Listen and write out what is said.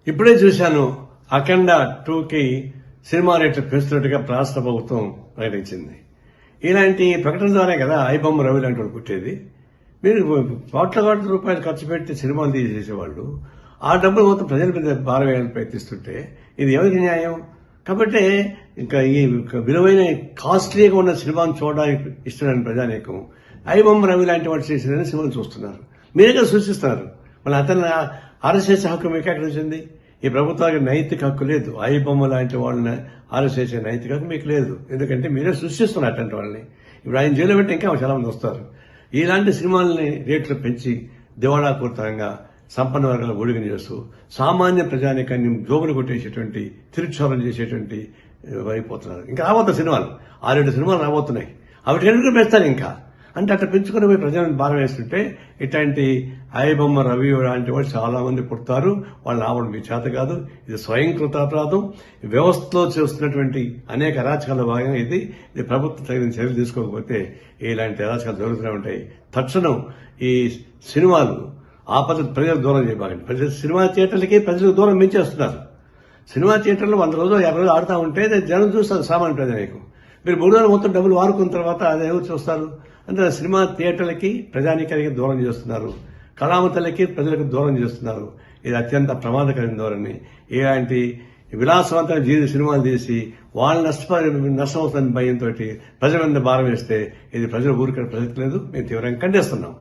ఇప్పుడే చూశాను అఖండ 2కి సినిమా రేట్లు పెంచుతున్నట్టుగా రాష్ట్ర ప్రభుత్వం ప్రకటించింది. ఇలాంటి ప్రకటన ద్వారా కదా ఐబొమ్మ రవి లాంటి వాళ్ళు పుట్టేది. మీరు కోట్ల రూపాయలు ఖర్చు పెట్టి సినిమాలు తీసేసేవాళ్ళు ఆ డబ్బులు మొత్తం ప్రజల మీద భారం వేయాలని ప్రయత్నిస్తుంటే ఇది ఎవరికి న్యాయం? కాబట్టి ఇంకా ఈ విలువైన కాస్ట్లీగా ఉన్న సినిమాను చూడడానికి ఇష్టమైన ప్రజానీకం ఐబొమ్మ రవి లాంటి వాడు చేసిన సినిమాలు చూస్తున్నారు. మీరేగా సూచిస్తున్నారు. మళ్ళీ అతను అరెస్ట్ చేసే హక్కు మీకు ఎక్కడ వచ్చింది? ఈ ప్రభుత్వానికి నైతిక హక్కు లేదు. ఐబొమ్మ లాంటి వాళ్ళని అరెస్ట్ చేసే నైతిక హక్కు మీకు లేదు. ఎందుకంటే మీరే సృష్టిస్తున్నారు అటువంటి వాళ్ళని. ఇప్పుడు ఆయన జైలు పెట్టి ఇంకా చాలా మంది వస్తారు. ఇలాంటి సినిమాలని రేట్లు పెంచి దివాళాపూరితంగా సంపన్న వర్గాల ఊడిగని చేస్తూ సామాన్య ప్రజానికాన్ని జోబులు కొట్టేసేటువంటి తిరుక్షోరం చేసేటువంటి అయిపోతున్నారు. ఇంకా రాబోతున్న సినిమాలు 6-7 సినిమాలు రాబోతున్నాయి. అవి ఎందుకు పెంచుతారు ఇంకా అంటే అట్లా పెంచుకుని పోయి ప్రజలను భారం వేస్తుంటే ఇట్లాంటి ఐబొమ్మ రవి లాంటి వాళ్ళు చాలా మంది పుడతారు. వాళ్ళు రావడం మీ చేత కాదు. ఇది స్వయంకృత అపరాధం. వ్యవస్థలో చేస్తున్నటువంటి అనేక అరాచకాల భాగంగా ఇది ప్రభుత్వం తగిన చర్యలు తీసుకోకపోతే ఇలాంటి అరాచకాలు జరుగుతూనే ఉంటాయి. తక్షణం ఈ సినిమాలు ఆపద ప్రజలకు దూరం చేయబాకండి. సినిమా థియేటర్లకి ప్రజలకు దూరం మించేస్తున్నారు. సినిమా థియేటర్లో 100 రోజులు 50 రోజులు ఆడుతూ ఉంటే జనం చూస్తారు సామాన్య ప్రజలకు. మీరు 3 రోజులు మొత్తం డబ్బులు వారుకున్న తర్వాత అది ఎవరు చూస్తారు? అంటే సినిమా థియేటర్లకి ప్రజానీకానికి దూరం చేస్తున్నారు. కళామతలకి ప్రజలకు దూరం చేస్తున్నారు. ఇది అత్యంత ప్రమాదకరమైన ధోరణి. ఇలాంటి విలాసవంతమైన సినిమాలు తీసి వాళ్ళు నష్టం అవుతున్న భయంతో ప్రజల మీద భారం వేస్తే ఇది ప్రజల ఊరికే ప్రసక్తి లేదు. మేము తీవ్రంగా ఖండిస్తున్నాం.